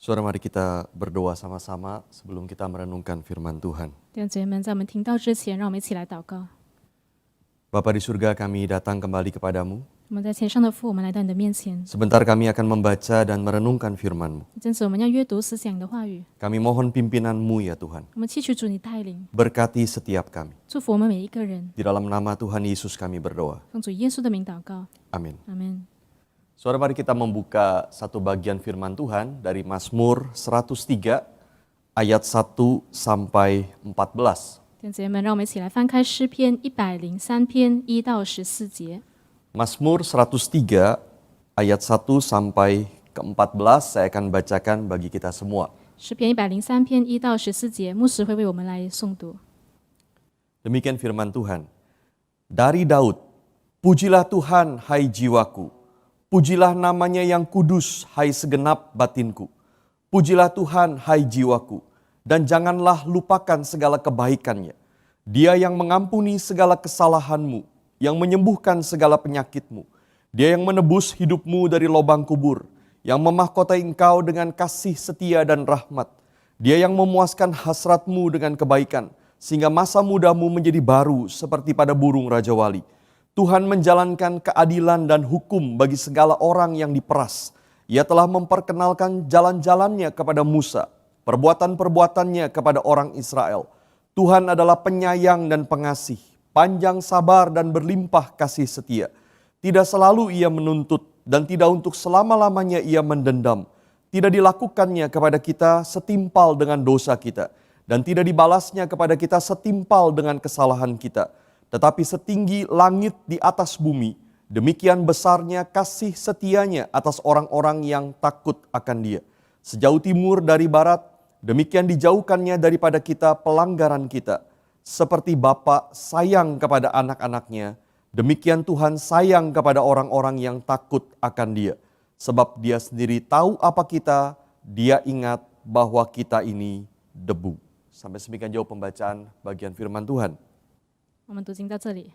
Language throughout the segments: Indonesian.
Saudara, mari kita berdoa sama-sama sebelum kita merenungkan firman Tuhan. 弟兄姐妹们，在我们听到之前，让我们一起来祷告。 Bapa di surga, kami datang kembali kepadamu. 我们在天上的父，我们来到你的面前。 Sebentar kami akan membaca dan merenungkan firman-Mu. 这阵子我们要阅读思想你的话语， Kami mohon pimpinan-Mu ya Tuhan. 我们祈求主你带领， Berkati setiap kami. 祝福我们每一个人。 Di dalam nama Tuhan Yesus kami berdoa. 奉主耶稣的名祷告， Amin. 阿门。 Saudara, mari kita membuka satu bagian firman Tuhan dari Mazmur 103 ayat 1 sampai 14. 弟兄姐妹们，让我们一起来翻开诗篇103篇1到14节。 Mazmur 103 ayat 1 sampai ke 14 saya akan bacakan bagi kita semua. 诗篇103篇1到14节，牧师会为我们来诵读。 Demikian firman Tuhan. Dari Daud, pujilah Tuhan hai jiwaku. Pujilah namanya yang kudus hai segenap batinku. Pujilah Tuhan hai jiwaku. Dan janganlah lupakan segala kebaikannya. Dia yang mengampuni segala kesalahanmu, yang menyembuhkan segala penyakitmu. Dia yang menebus hidupmu dari lubang kubur, yang memahkotai engkau dengan kasih setia dan rahmat. Dia yang memuaskan hasratmu dengan kebaikan, sehingga masa mudamu menjadi baru seperti pada burung Raja Wali. Tuhan menjalankan keadilan dan hukum bagi segala orang yang diperas. Ia telah memperkenalkan jalan-jalannya kepada Musa, perbuatan-perbuatannya kepada orang Israel. Tuhan adalah penyayang dan pengasih, panjang sabar dan berlimpah kasih setia. Tidak selalu ia menuntut dan tidak untuk selama-lamanya ia mendendam. Tidak dilakukannya kepada kita setimpal dengan dosa kita dan tidak dibalasnya kepada kita setimpal dengan kesalahan kita. Tetapi setinggi langit di atas bumi, demikian besarnya kasih setianya atas orang-orang yang takut akan Dia. Sejauh timur dari barat, demikian dijauhkannya daripada kita pelanggaran kita. Seperti Bapa sayang kepada anak-anaknya, demikian Tuhan sayang kepada orang-orang yang takut akan Dia. Sebab Dia sendiri tahu apa kita, Dia ingat bahwa kita ini debu. Sampai semikian jauh pembacaan bagian firman Tuhan. 我们读经到这里。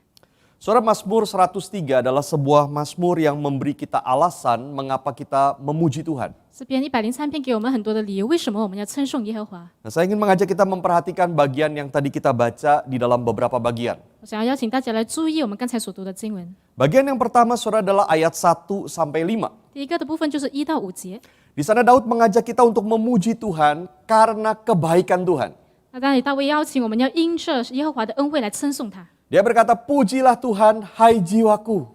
Saudara, Mazmur 103 adalah sebuah mazmur yang memberi kita alasan mengapa kita memuji Tuhan. 诗篇103篇给我们很多的理由，为什么我们要称颂耶和华？ Nah, saya ingin mengajak kita memperhatikan bagian yang tadi kita baca di dalam beberapa bagian. 我想要邀请大家来注意我们刚才所读的经文。 Bagian yang pertama, saudara, adalah ayat 1 sampai 5. 第一个的部分就是1到5节。 Di sana Daud mengajak kita untuk memuji Tuhan karena kebaikan Tuhan. 那当然，大卫邀请我们要因着耶和华的恩惠来称颂他。 Dia berkata, pujilah Tuhan, hai jiwaku.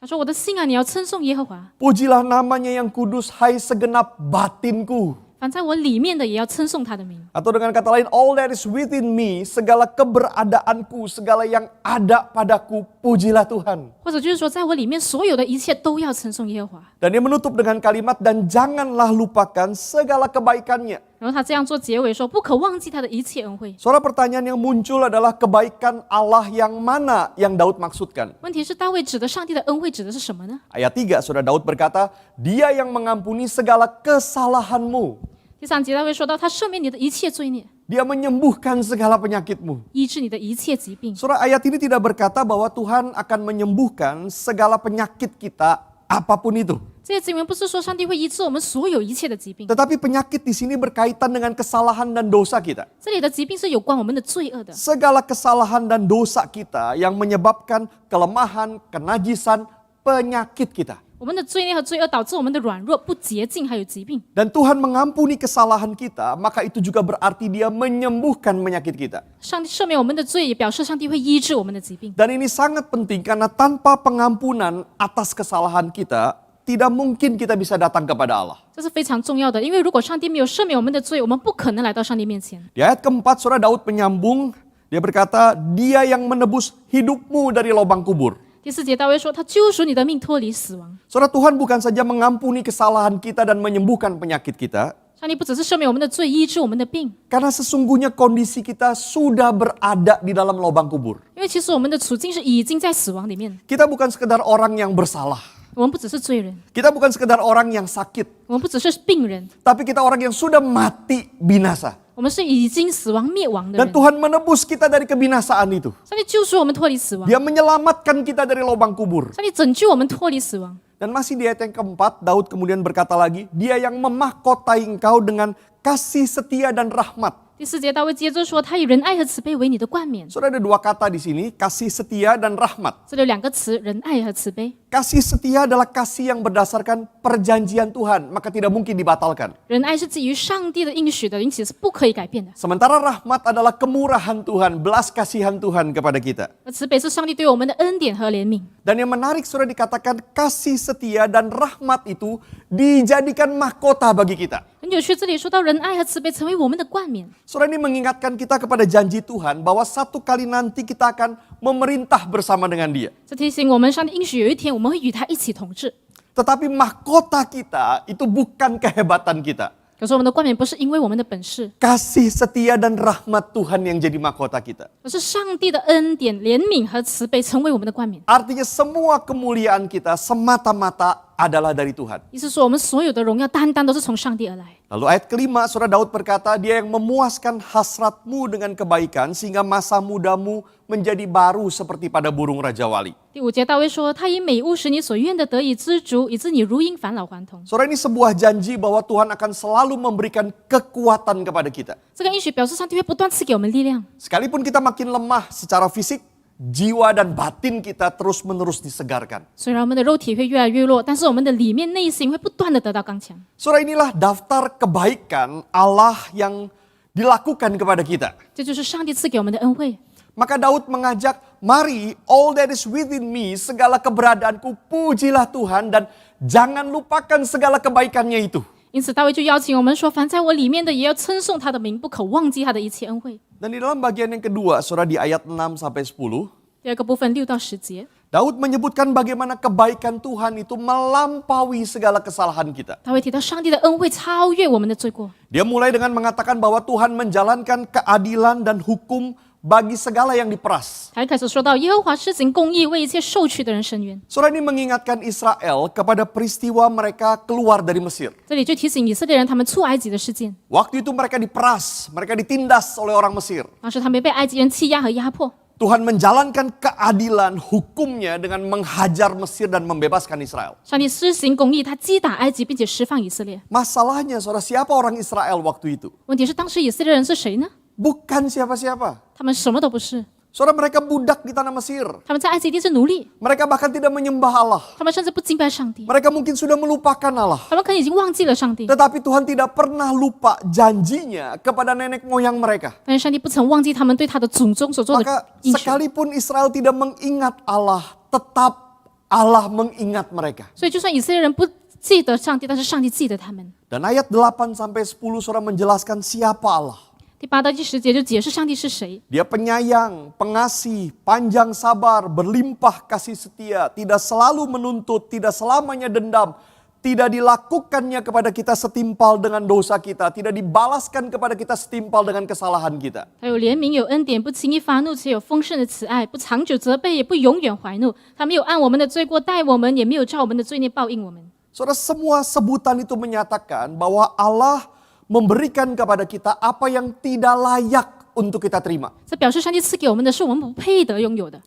他说：“我的心啊，你要称颂耶和华； Pujilah namanya yang kudus, hai segenap batinku. 凡在我里面的，也要称颂他的名。 Atau dengan kata lain, all that is within me, segala keberadaanku, segala yang ada padaku, pujilah Tuhan. 或者就是说，在我里面所有的一切都要称颂耶和华。 Dan dia menutup dengan kalimat, dan janganlah lupakan segala kebaikannya. 然后他这样做结尾说：不可忘记他的一切恩惠。 Saudara, pertanyaan yang muncul adalah kebaikan Allah yang mana yang Daud maksudkan? 问题是大卫指的上帝的恩惠指的是什么呢？ Ayat 3, saudara, Daud berkata, dia yang mengampuni segala kesalahanmu. 第3节大卫说到，他赦免你的一切罪孽， Dia menyembuhkan segala penyakitmu. 医治你的一切疾病。 Saudara, ayat ini tidak berkata bahwa Tuhan akan menyembuhkan segala penyakit kita, apapun itu. 这些经文不是说上帝会医治我们所有一切的疾病， Tetapi penyakit di sini berkaitan dengan kesalahan dan dosa kita. 这里的疾病是有关我们的罪恶的。 Segala kesalahan dan dosa kita yang menyebabkan kelemahan, kenajisan, penyakit kita. 我们的罪孽和罪恶导致我们的软弱、不洁净，还有疾病。 Dan Tuhan mengampuni kesalahan kita, maka itu juga berarti Dia menyembuhkan penyakit kita. 上帝赦免我们的罪，也表示上帝会医治我们的疾病。 Dan ini sangat penting karena tanpa pengampunan atas kesalahan kita, tidak mungkin kita bisa datang kepada Allah. 这是非常重要的，因为如果上帝没有赦免我们的罪，我们不可能来到上帝面前。 Di ayat keempat, saudara, Daud menyambung, dia berkata, Dia yang menebus hidupmu dari lubang kubur. 第4节大卫说，他救赎你的命，脱离死亡。 Saudara, Tuhan bukan saja mengampuni kesalahan kita dan menyembuhkan penyakit kita, 上帝不只是赦免我们的罪，医治我们的病， karena sesungguhnya kondisi kita sudah berada di dalam lubang kubur. 因为其实我们的处境是已经在死亡里面。 Kita bukan sekedar orang yang bersalah. 我们不只是罪人， Kita bukan sekedar orang yang sakit, 我们不只是病人， tapi kita orang yang sudah mati binasa. 我们是已经死亡灭亡的 Dan 人。 Tuhan menebus kita dari kebinasaan itu. 上帝救赎我们脱离死亡， Dia menyelamatkan kita dari lubang kubur. 上帝拯救我们脱离死亡。Dan masih di ayat yang keempat, Daud kemudian berkata lagi, Dia yang memahkotai engkau dengan kasih setia dan rahmat. 第4节，大卫接着说：“他以仁爱和慈悲为你的冠冕。” Saudara, ada dua kata di sini, kasih setia dan rahmat. 这里有2个词：仁爱和慈悲。 Kasih setia adalah kasih yang berdasarkan perjanjian Tuhan, maka tidak mungkin dibatalkan. 仁爱是基于上帝的应许的，因此是不可以改变的。 Sementara rahmat adalah kemurahan Tuhan, belas kasihan Tuhan kepada kita. 而慈悲是上帝对我们的恩典和怜悯。 Dan yang menarik, saudara, dikatakan kasih setia dan rahmat itu dijadikan mahkota bagi kita. 很有趣，这里说到仁爱和慈悲成为我们的冠冕。 Saudara, ini mengingatkan kita kepada janji Tuhan bahwa satu kali nanti kita akan memerintah bersama dengan Dia. 这提醒我们，上帝应许有一天我们会与他一起统治。 Tetapi mahkota kita itu bukan kehebatan kita. 可是我们的冠冕不是因为我们的本事， Kasih setia dan rahmat Tuhan yang jadi mahkota kita. 而是上帝的恩典、怜悯和慈悲成为我们的冠冕。 Artinya semua kemuliaan kita semata-mata adalah dari Tuhan. 意思说，我们所有的荣耀单单都是从上帝而来。 Lalu ayat kelima, saudara Daud berkata, Dia yang memuaskan hasratmu dengan kebaikan sehingga masa mudamu menjadi baru seperti pada burung Raja Wali. 第5节，大卫说：“他以美物使你所愿的得以知足，以致你如鹰返老还童。” Saudara, ini sebuah janji bahwa Tuhan akan selalu memberikan kekuatan kepada kita. 这个应许表示上帝会不断赐给我们力量， Sekalipun kita makin lemah secara fisik, jiwa dan batin kita terus-menerus disegarkan. 虽然我们的肉体会越来越弱，但是我们的里面内心会不断的得到刚强。 Saudara, inilah daftar kebaikan Allah yang dilakukan kepada kita. 这就是上帝赐给我们的恩惠。 Maka Daud mengajak, mari all that is within me, segala keberadaanku, pujilah Tuhan dan jangan lupakan segala kebaikannya itu. 因此，大卫就邀请我们说：“凡在我里面的，也要称颂他的名，不可忘记他的一切恩惠。” Dan di dalam bagian yang kedua, saudara, di ayat 6-10, 第二个部分6到10节， Daud menyebutkan bagaimana kebaikan Tuhan itu melampaui segala kesalahan kita. 大卫提到上帝的恩惠超越我们的罪过。 Dia mulai dengan mengatakan bahwa Tuhan menjalankan keadilan dan hukum bagi segala yang diperas. 他一开始说到耶和华施行公义，为一切受屈的人伸冤。 Saudara, ini mengingatkan Israel kepada peristiwa mereka keluar dari Mesir. 这里就提醒以色列人他们出埃及的事件， Waktu itu mereka diperas, mereka ditindas oleh orang Mesir. 当时他们被埃及人欺压和压迫。 Tuhan menjalankan keadilan hukumnya dengan menghajar Mesir dan membebaskan Israel. 上帝施行公义，他击打埃及，并且释放以色列。 Masalahnya, saudara, siapa orang Israel waktu itu? 问题是，当时以色列人是谁呢？ Bukan siapa-siapa. 他们什么都不是， Saudara, mereka budak di tanah Mesir. 他们在埃及地是奴隶， Mereka bahkan tidak menyembah Allah. 他们甚至不敬拜上帝， Mereka mungkin sudah melupakan Allah. 他们可能已经忘记了上帝。 Tetapi Tuhan tidak pernah lupa janjinya kepada nenek moyang mereka. 但是上帝不曾忘记他们对他的祖宗所做的 Maka 应许， sekalipun Israel tidak mengingat Allah, tetap Allah mengingat mereka. 所以就算以色列人不记得上帝，但是上帝记得他们。 Dan ayat 8-10 saudara menjelaskan siapa Allah. 第8到第10节就解释上帝是谁。 Dia penyayang, pengasih, panjang sabar, berlimpah kasih setia, tidak selalu menuntut, tidak selamanya dendam, tidak dilakukannya kepada kita setimpal dengan dosa kita, tidak dibalaskan kepada kita setimpal dengan kesalahan kita. 他有怜悯，有恩典，不轻易发怒，且有丰盛的慈爱，不长久责备，也不永远怀怒。他没有按我们的罪过待我们，也没有照我们的罪孽报应我们。 Saudara, semua sebutan itu menyatakan bahwa Allah memberikan kepada kita apa yang tidak layak untuk kita terima. 这表示上帝赐给我们的是我们不配得拥有的。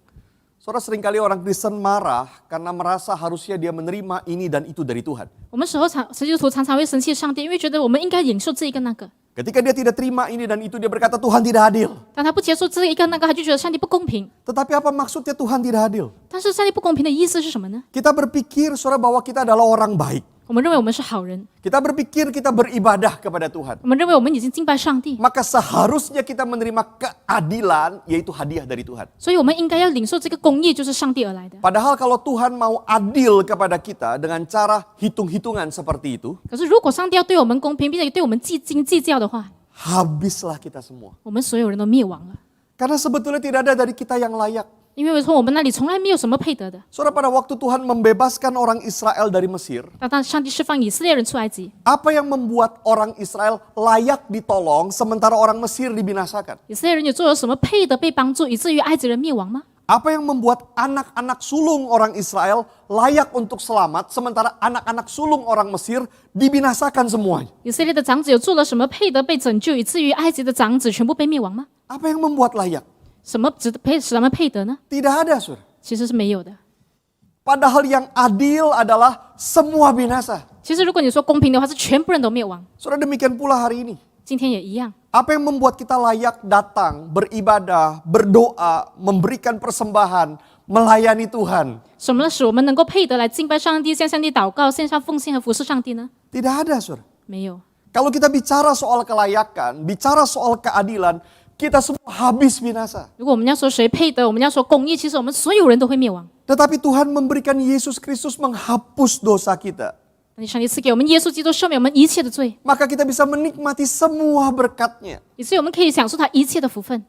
Saudara, seringkali orang Kristen marah karena merasa harusnya dia menerima ini dan itu dari Tuhan. 我们基督徒常常会生气上帝，因为觉得我们应该领受这一个那个。 Ketika dia tidak terima ini dan itu, dia berkata Tuhan tidak adil. 当他不接受这一个那个，他就觉得上帝不公平。 Tetapi apa maksudnya Tuhan tidak adil? 但是上帝不公平的意思是什么呢？ Kita berpikir, saudara, bahwa kita adalah orang baik. 我们认为我们是好人， Kita berpikir kita beribadah kepada Tuhan. 我们认为我们已经敬拜上帝， Maka seharusnya kita menerima keadilan, yaitu hadiah dari Tuhan. 所以我们应该要领受这个公义，就是上帝而来的。 Padahal kalau Tuhan mau adil kepada kita dengan cara hitung-hitungan seperti itu, 可是如果上帝要对我们公平，并且对我们计斤计较的话， habislah kita semua. 我们所有人都灭亡了。 Karena sebetulnya tidak ada dari kita yang layak. 因为从我们那里从来没有什么配得的。 Saudara, pada waktu Tuhan membebaskan orang Israel dari Mesir, 当上帝释放以色列人出埃及， apa yang membuat orang Israel layak ditolong sementara orang Mesir dibinasakan? 以色列人有做了什么配得被帮助，以至于埃及人灭亡吗？ Apa yang membuat anak-anak sulung orang Israel layak untuk selamat sementara anak-anak sulung orang Mesir dibinasakan semuanya? 以色列的长子有做了什么配得被拯救，以至于埃及的长子全部被灭亡吗？ Apa yang membuat layak? 什么使他们配得呢？ Tidak ada, saudara. 其实是没有的。Padahal yang adil adalah semua binasa. 其实如果你说公平的话，是全部人都灭亡。 Saudara, demikian pula hari ini. 今天也一样。 Apa yang membuat kita layak datang, beribadah, berdoa, memberikan persembahan, melayani Tuhan? 什么使我们能够配得来敬拜上帝、向上帝祷告、献上奉献和服侍上帝呢？ Tidak ada, saudara. 没有。 Kalau kita bicara soal kelayakan, bicara soal keadilan, kita semua habis binasa. 如果我们要说谁配得，我们要说公义，其实我们所有人都会灭亡。 Tetapi Tuhan memberikan Yesus Kristus menghapus dosa kita. 但是上帝赐给我们耶稣基督赦免我们一切的罪， Maka kita bisa menikmati semua berkat-Nya. 以至于我们可以享受他一切的福分。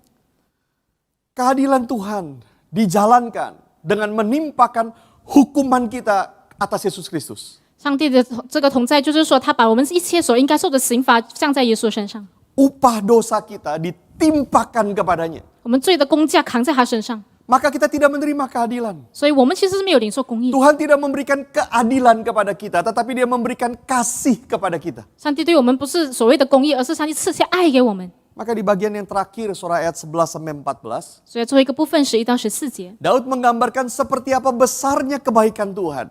Keadilan Tuhan dijalankan dengan menimpakan hukuman kita atas Yesus Kristus. 上帝的这个同在，就是说他把我们一切所应该受的刑罚降在耶稣身上， Upah dosa kita ditimpakan kepadanya. 我们罪的工价扛在他身上， Maka kita tidak menerima keadilan. 所以我们其实是没有领受公义。 Tuhan tidak memberikan keadilan kepada kita, tetapi Dia memberikan kasih kepada kita. 上帝对我们不是所谓的公义，而是上帝赐下爱给我们。 Maka di bagian yang terakhir, surah ayat 11 sampai 14, 所以最后一个部分11到14节， Daud menggambarkan seperti apa besarnya kebaikan Tuhan.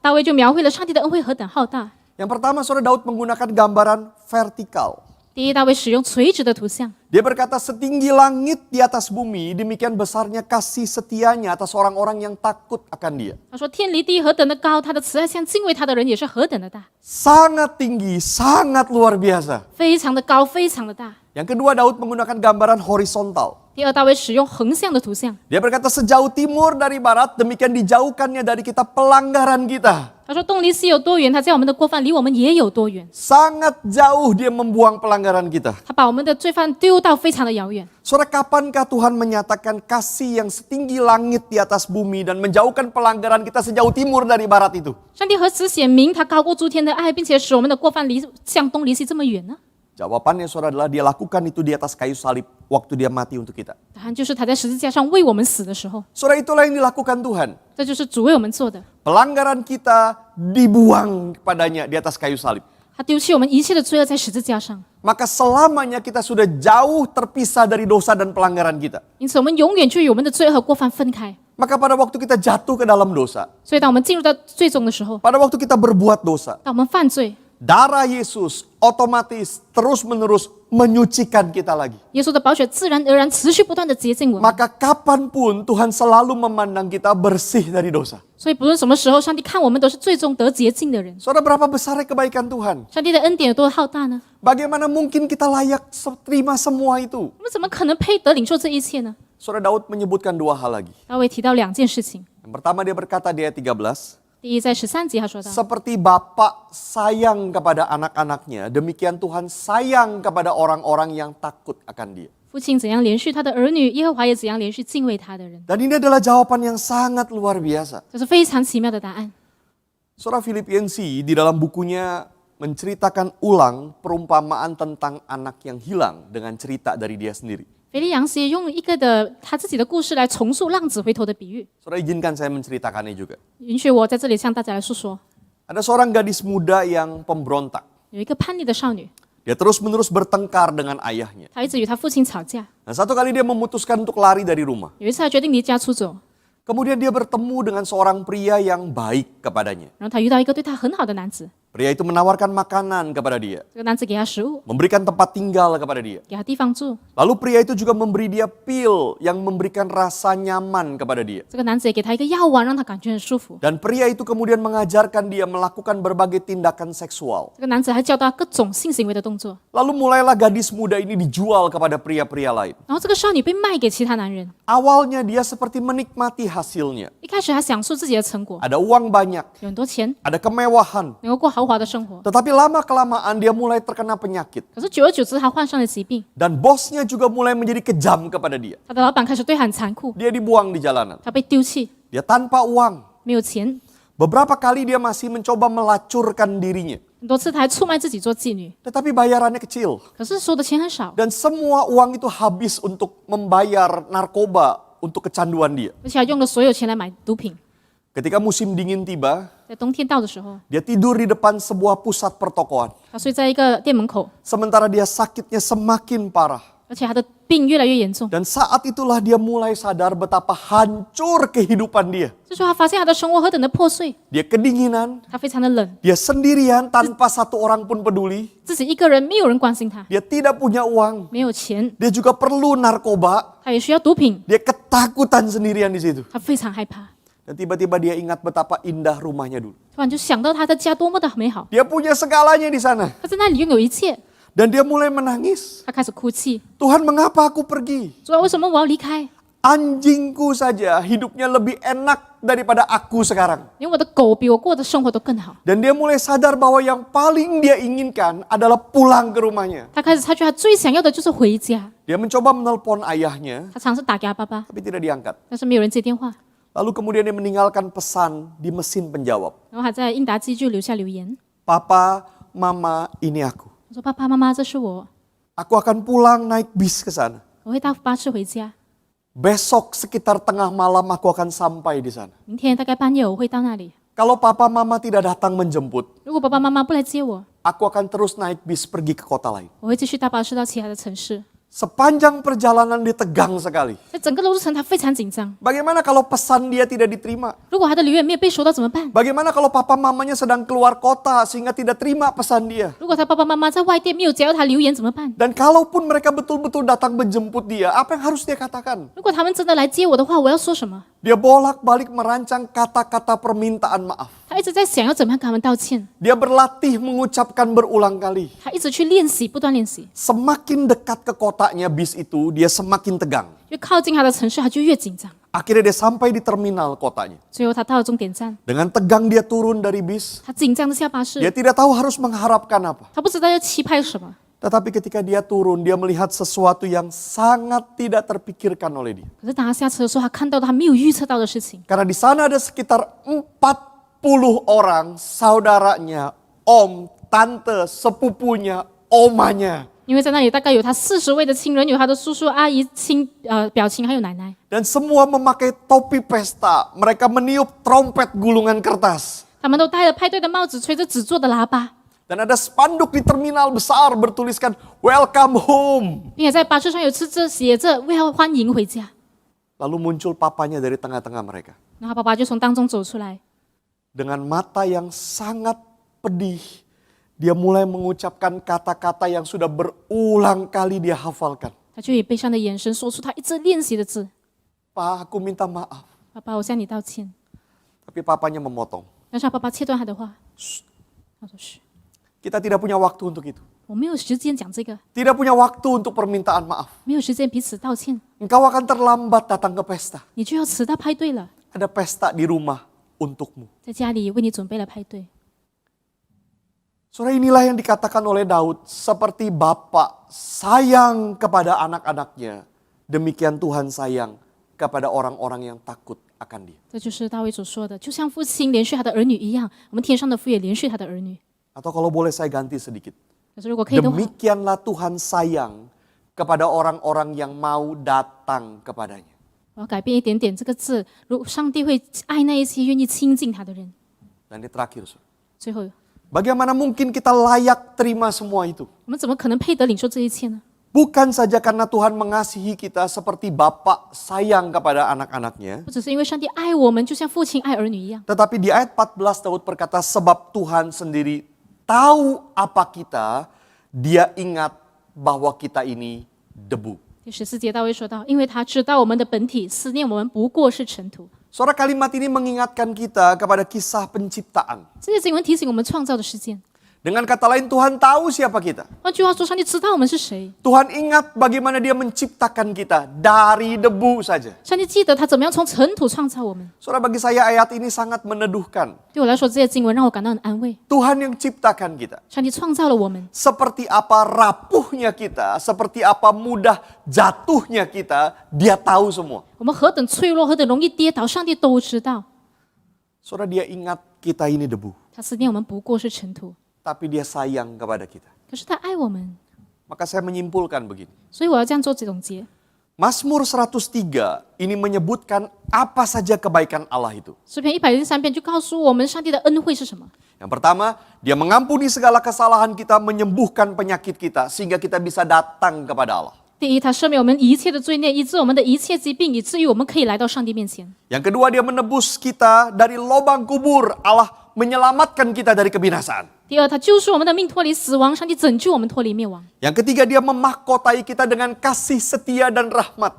大卫就描绘了上帝的恩惠何等浩大。 Yang pertama, saudara, Daud menggunakan gambaran vertikal. 第一，大卫使用垂直的图像， Dia berkata, setinggi langit di atas bumi, demikian besarnya kasih setianya atas orang-orang yang takut akan Dia. 他说天离地何等的高，他的慈爱向敬畏他的人也是何等的大， Sangat tinggi, sangat luar biasa. 非常的高，非常的大。 Yang kedua, Daud menggunakan gambaran horizontal. 第二，大卫使用横向的图像， Dia berkata, sejauh timur dari barat, demikian dijauhkannya dari kita pelanggaran kita. 他说东离西有多远，他在我们的过犯离我们也有多远， Sangat jauh Dia membuang pelanggaran kita. 他把我们的罪犯丢到非常的遥远。 Saudara, kapankah Tuhan menyatakan kasih yang setinggi langit di atas bumi dan menjauhkan pelanggaran kita sejauh timur dari barat itu? 上帝何时显明他高过诸天的爱，并且使我们的过犯向东离西这么远呢？ Jawabannya, saudara, adalah Dia lakukan itu di atas kayu salib waktu Dia mati untuk kita. 答案就是他在十字架上为我们死的时候， Saudara, itulah yang dilakukan Tuhan. 这就是主为我们做的。 Pelanggaran kita dibuang padanya di atas kayu salib. 他丢弃我们一切的罪恶在十字架上， Maka selamanya kita sudah jauh terpisah dari dosa dan pelanggaran kita. 因此我们永远就与我们的罪和过犯分开。 Maka pada waktu kita jatuh ke dalam dosa, 所以当我们进入到最终的时候， pada waktu kita berbuat dosa, 当我们犯罪， darah Yesus otomatis terus-menerus menyucikan kita lagi. 耶稣的宝血自然而然持续不断的洁净我们。 Maka kapanpun Tuhan selalu memandang kita bersih dari dosa. 所以不论什么时候，上帝看我们都是最终得洁净的人。 Saudara, berapa besarnya kebaikan Tuhan? 上帝的恩典有多浩大呢？ Bagaimana mungkin kita layak terima semua itu? 我们怎么可能配得领受这一切呢？ Saudara, Daud menyebutkan dua hal lagi. 大卫提到两件事情。 Yang pertama, dia berkata di ayat 13, 第一，在13节他说到， seperti Bapa sayang kepada anak-anaknya, demikian Tuhan sayang kepada orang-orang yang takut akan Dia. 父亲怎样连续他的儿女，耶和华也怎样连续敬畏他的人。 Dan ini adalah jawaban yang sangat luar biasa. 这是非常奇妙的答案。 Saudara, Filipensi di dalam bukunya menceritakan ulang perumpamaan tentang anak yang hilang dengan cerita dari dia sendiri. 腓利扬斯也用一个他自己的故事来重塑浪子回头的比喻。 Saudara, izinkan saya menceritakannya juga. 允许我在这里向大家来述说， Ada seorang gadis muda yang pemberontak. 有一个叛逆的少女， Dia terus-menerus bertengkar dengan ayahnya. 她一直与她父亲吵架。 Nah, satu kali dia memutuskan untuk lari dari rumah. 有一次，她决定离家出走， Kemudian dia bertemu dengan seorang pria yang baik kepadanya. 然后她遇到一个对她很好的男子， Pria itu menawarkan makanan kepada dia, 这个男子给她食物， memberikan tempat tinggal kepada dia. 给她地方住。 Lalu pria itu juga memberi dia pil yang memberikan rasa nyaman kepada dia. 这个男子也给她一个药丸，让她感觉很舒服。 Dan pria itu kemudian mengajarkan dia melakukan berbagai tindakan seksual. 这个男子还教她各种性行为的动作， Lalu mulailah gadis muda ini dijual kepada pria-pria lain. 然后这个少女被卖给其他男人。 Awalnya dia seperti menikmati hasilnya. 一开始她享受自己的成果， Ada uang banyak, 有很多钱， ada kemewahan. 能够过豪华的生活。 Tetapi lama-kelamaan dia mulai terkena penyakit. 可是久而久之，她患上了疾病， Dan bosnya juga mulai menjadi kejam kepada dia. 她的老板开始对她很残酷， Dia dibuang di jalanan. 她被丢弃， Dia tanpa uang. 没有钱， Beberapa kali dia masih mencoba melacurkan dirinya. 很多次她还出卖自己做妓女， Tetapi bayarannya kecil. 可是收的钱很少， Dan semua uang itu habis untuk membayar narkoba untuk kecanduan dia. 而且还用了所有钱来买毒品。 Ketika musim dingin tiba, 在冬天到的时候， dia tidur di depan sebuah pusat pertokoan. 她睡在一个店门口， Sementara dia sakitnya semakin parah. 而且他的病越来越严重。 Dan saat itulah dia mulai sadar betapa hancur kehidupan dia. 这时候他发现他的生活何等的破碎， Dia kedinginan, 他非常的冷， dia sendirian tanpa satu orang pun peduli. 自己一个人没有人关心他， Dia tidak punya uang. 没有钱， Dia juga perlu narkoba. 他也需要毒品， Dia ketakutan sendirian di situ. 他非常害怕。 Dan tiba-tiba dia ingat betapa indah rumahnya dulu. 突然就想到他的家多么的美好， Dia punya segalanya di sana. 他在那里拥有一切， Dan dia mulai menangis. 他开始哭泣， Tuhan, mengapa aku pergi? 主啊，为什么我要离开？ Anjingku saja hidupnya lebih enak daripada aku sekarang. 连我的狗比我过的生活都更好。 Dan dia mulai sadar bahwa yang paling dia inginkan adalah pulang ke rumahnya. 他开始察觉他最想要的就是回家， Dia mencoba menelpon ayahnya, 他尝试打给他爸爸， tapi tidak diangkat. 但是没有人接电话。 Lalu kemudian dia meninggalkan pesan di mesin penjawab. 然后还在应答机就留下留言， Papa, Mama, ini aku. 我说：“爸爸妈妈，这是我， Aku akan pulang naik bis ke sana. 我会搭巴士回家。 Besok sekitar tengah malam aku akan sampai di sana. 明天大概半夜我会到那里。 Kalau Papa Mama tidak datang menjemput, 如果爸爸妈妈不来接我， aku akan terus naik bis pergi ke kota lain. 我会继续搭巴士到其他的城市。 Sepanjang perjalanan dia tegang sekali. 在整个路程，他非常紧张。 Bagaimana kalau pesan dia tidak diterima? 如果他的留言没有被收到怎么办？ Bagaimana kalau papa mamanya sedang keluar kota sehingga tidak terima pesan dia? 如果他爸爸妈妈在外地没有接到他留言怎么办？ Dan kalaupun mereka betul-betul datang menjemput dia, apa yang harus dia katakan? 如果他们真的来接我的话，我要说什么？ Dia bolak-balik merancang kata-kata permintaan maaf. 他一直在想要怎么样跟他们道歉， Dia berlatih mengucapkan berulang kali. 他一直去练习，不断练习。 Semakin dekat ke kotanya bis itu, dia semakin tegang. 越靠近他的城市，他就越紧张。 Akhirnya dia sampai di terminal kotanya. 最后他到了终点站， Dengan tegang dia turun dari bis. 他紧张的下巴士， Dia tidak tahu harus mengharapkan apa. 他不知道要期盼什么。 Tetapi ketika dia turun, dia melihat sesuatu yang sangat tidak terpikirkan oleh dia. 可是当他下车的时候，他看到他没有预测到的事情。 Karena di sana ada sekitar 40 orang, saudaranya, om, tante, sepupunya, omanya. 因为在那里大概有他40位的亲人，有他的叔叔、阿姨、表亲，还有奶奶。 Dan semua memakai topi pesta. Mereka meniup trompet gulungan kertas. 他们都戴了派对的帽子，吹着纸做的喇叭， Dan ada spanduk di terminal besar bertuliskan Welcome home. 并且在巴士上有写着"为了欢迎回家"。 Lalu muncul papanya dari tengah-tengah mereka. 然后爸爸就从当中走出来， Dengan mata yang sangat pedih, dia mulai mengucapkan kata-kata yang sudah berulang kali dia hafalkan. 他就以悲伤的眼神说出他一直练习的字 Pak, aku minta maaf. 爸爸，我向你道歉。 Tapi papanya memotong. 但是他爸爸切断他的话，他说："嘘， Kita tidak punya waktu untuk itu. 我没有时间讲这个， Tidak punya waktu untuk permintaan maaf. 没有时间彼此道歉， Engkau akan terlambat datang ke pesta. 你就要迟到派对了。 Ada pesta di rumah untukmu." 在家里为你准备了派对。 Saudara, inilah yang dikatakan oleh Daud. Seperti Bapa sayang kepada anak-anaknya, demikian Tuhan sayang kepada orang-orang yang takut akan dia. 这就是大卫所说的，就像父亲连续他的儿女一样，我们天上的父也连续他的儿女。 Atau kalau boleh saya ganti sedikit. 可是如果可以的话， Demikianlah Tuhan sayang kepada orang-orang yang mau datang kepadanya. 我要改变一点点这个字，如上帝会爱那一些愿意亲近他的人。 Dan ini terakhir, saudara. 最后， Bagaimana mungkin kita layak terima semua itu? 我们怎么可能配得领受这一切呢？ Bukan saja karena Tuhan mengasihi kita seperti Bapa sayang kepada anak-anaknya. 不只是因为上帝爱我们，就像父亲爱儿女一样。 Tetapi di ayat 14 Daud berkata, sebab Tuhan sendiri tahu apa kita, dia ingat bahwa kita ini debu. 第14节大卫说到，因为他知道我们的本体，思念我们不过是尘土。 Saudara, kalimat ini mengingatkan kita kepada kisah penciptaan. 这些经文提醒我们创造的事件。 Dengan kata lain, Tuhan tahu siapa kita. 换句话说，上帝知道我们是谁， Tuhan ingat bagaimana dia menciptakan kita dari debu saja. 上帝记得他怎么样从尘土创造我们。 Saudara, bagi saya ayat ini sangat meneduhkan. 对我来说，这些经文让我感到很安慰。 Tuhan yang ciptakan kita. 上帝创造了我们， Seperti apa rapuhnya kita, seperti apa mudah jatuhnya kita, dia tahu semua. 我们何等脆弱，何等容易跌倒，上帝都知道。 Saudara, dia ingat kita ini debu. 他思念我们不过是尘土， Tapi dia sayang kepada kita. 可是他爱我们， Maka saya menyimpulkan begini. 所以我要这样做总结。 Mazmur 103 ini menyebutkan apa saja kebaikan Allah itu. 诗篇103篇就告诉我们上帝的恩惠是什么。 Yang pertama, dia mengampuni segala kesalahan kita, menyembuhkan penyakit kita, sehingga kita bisa datang kepada Allah. 第一，他赦免我们一切的罪孽，医治我们的一切疾病，以至于我们可以来到上帝面前。 Yang kedua, dia menebus kita dari lubang kubur. Allah menyelamatkan kita dari kebinasaan. 第二，他救赎我们的命脱离死亡，上帝拯救我们脱离灭亡。 Yang ketiga, dia memahkotai kita dengan kasih setia dan rahmat.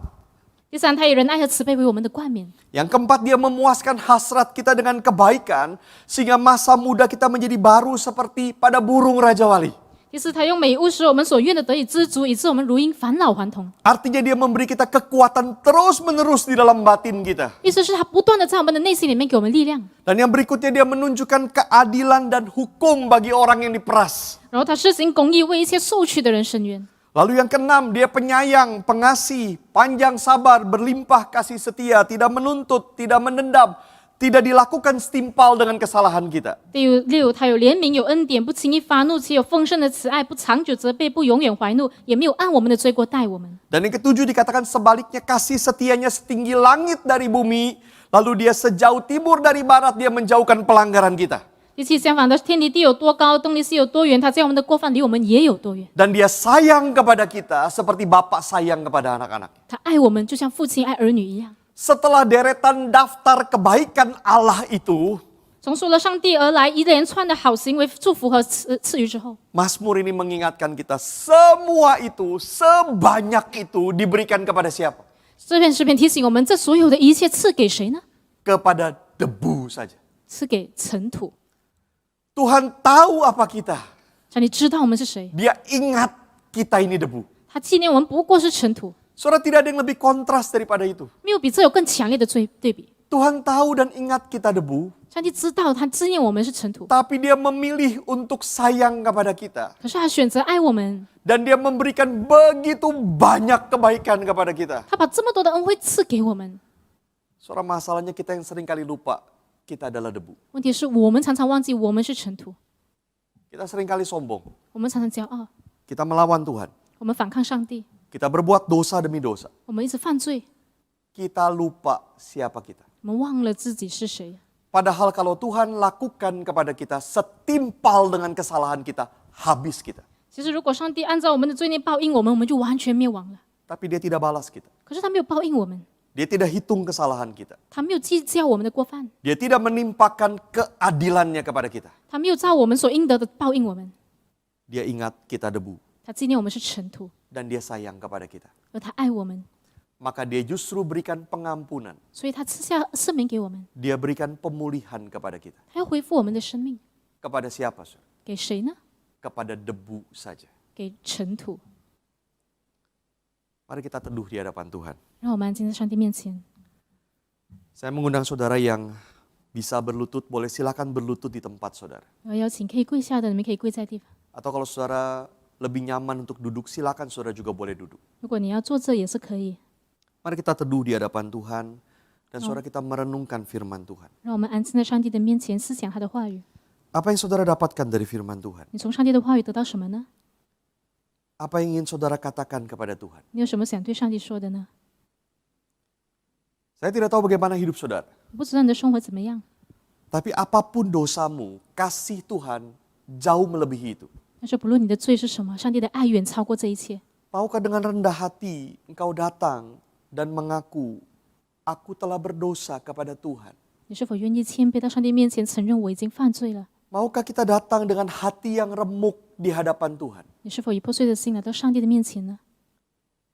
第三，他以仁爱和慈悲为我们的冠冕。 Yang keempat, dia memuaskan hasrat kita dengan kebaikan sehingga masa muda kita menjadi baru seperti pada burung Raja Wali. 第四，他用美物使我们所愿的得以知足，以致我们如因返老还童。 Artinya dia memberi kita kekuatan terus-menerus di dalam batin kita. 意思是他不断的在我们的内心里面给我们力量， Dan yang berikutnya, dia menunjukkan keadilan dan hukum bagi orang yang diperas. 然后他施行公义，为一切受屈的人伸冤。 Lalu yang keenam, dia penyayang, pengasih, panjang sabar, berlimpah kasih setia, tidak menuntut, tidak mendendam, tidak dilakukan setimpal dengan kesalahan kita. 第六，他有怜悯，有恩典，不轻易发怒，且有丰盛的慈爱，不长久责备，不永远怀怒，也没有按我们的罪过待我们。 Dan yang ketujuh dikatakan sebaliknya, kasih setianya setinggi langit dari bumi, lalu dia sejauh timur dari barat, dia menjauhkan pelanggaran kita. 第七，相反的，天离地有多高，东离西有多远，他将我们的过犯离我们也有多远。 Dan dia sayang kepada kita seperti Bapak sayang kepada anak-anak. 他爱我们，就像父亲爱儿女一样。 Setelah deretan daftar kebaikan Allah itu, 从数了上帝而来一连串的好行为、祝福和赐予之后， Mazmur ini mengingatkan kita semua itu, sebanyak itu diberikan kepada siapa? 这篇诗篇提醒我们，这所有的一切赐给谁呢？ Kepada debu saja. 赐给尘土。 Tuhan tahu apa kita. 上帝知道我们是谁， Dia ingat kita ini debu. 他纪念我们不过是尘土， Saudara, tidak ada yang lebih kontras daripada itu. 没有比这有更强烈的对比。 Tuhan tahu dan ingat kita debu, 上帝知道，他纪念我们是尘土， tapi dia memilih untuk sayang kepada kita. 可是他选择爱我们， Dan dia memberikan begitu banyak kebaikan kepada kita. 他把这么多的恩惠赐给我们。 Saudara, masalahnya kita yang sering kali lupa, kita adalah debu. 问题是我们常常忘记我们是尘土， Kita sering kali sombong. 我们常常骄傲， Kita melawan Tuhan. 我们反抗上帝， Kita berbuat dosa demi dosa. 我们一直犯罪， Kita lupa siapa kita. 我们忘了自己是谁。 Padahal kalau Tuhan lakukan kepada kita setimpal dengan kesalahan kita, habis kita. 其实如果上帝按照我们的罪孽报应我们，我们就完全灭亡了。 Tapi dia tidak balas kita. 可是他没有报应我们， Dia tidak hitung kesalahan kita. 他没有计较我们的过犯， Dia tidak menimpakan keadilannya kepada kita. 他没有照我们所应得的报应我们。 Dia ingat kita debu. 他纪念我们是尘土， Dan dia sayang kepada kita. 而他爱我们， Maka dia justru berikan pengampunan. 所以他赐下赦免给我们， Dia berikan pemulihan kepada kita. 他要恢复我们的生命。 Kepada siapa, saudara? 给谁呢？ Kepada debu saja. 给尘土。 Mari kita teduh di hadapan Tuhan. 让我们安静在上帝面前。 Saya mengundang saudara yang bisa berlutut, boleh silakan berlutut di tempat saudara. 我要邀请可以跪下的，你们可以跪在地方； Atau kalau saudara lebih nyaman untuk duduk, silakan saudara juga boleh duduk. 如果你要坐这也是可以。 Mari kita teduh di hadapan Tuhan dan saudara kita merenungkan firman Tuhan. 让我们安静在上帝的面前，思想他的话语。 Apa yang saudara dapatkan dari firman Tuhan? 你从上帝的话语得到什么呢？ Apa yang ingin saudara katakan kepada Tuhan? 你有什么想对上帝说的呢？ Saya tidak tahu bagaimana hidup saudara. 我不知道你的生活怎么样， Tapi apapun dosamu, kasih Tuhan jauh melebihi itu. 但是不论你的罪是什么，上帝的爱远超过这一切。 Maukah dengan rendah hati engkau datang dan mengaku, aku telah berdosa kepada Tuhan? 你是否愿意谦卑到上帝面前，承认我已经犯罪了？ Maukah kita datang dengan hati yang remuk di hadapan Tuhan? 你是否以破碎的心来到上帝的面前呢？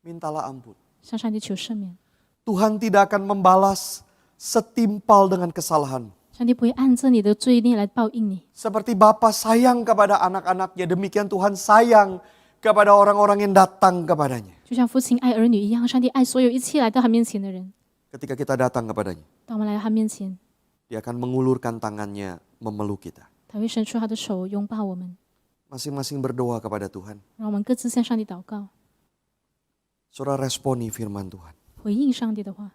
Mintalah ampun. 向上帝求赦免。 Tuhan tidak akan membalas setimpal dengan kesalahanmu. 上帝不会按着你的罪孽来报应你， Seperti Bapa sayang kepada anak-anaknya, demikian Tuhan sayang kepada orang-orang yang datang kepadanya. 就像父亲爱儿女一样，上帝爱所有一切来到他面前的人。 Ketika kita datang kepadanya, 当我们来到他面前， dia akan mengulurkan tangannya memeluk kita. 他会伸出他的手拥抱我们。 Masing-masing berdoa kepada Tuhan. 让我们各自向上帝祷告， Saudara responi firman Tuhan. 回应上帝的话。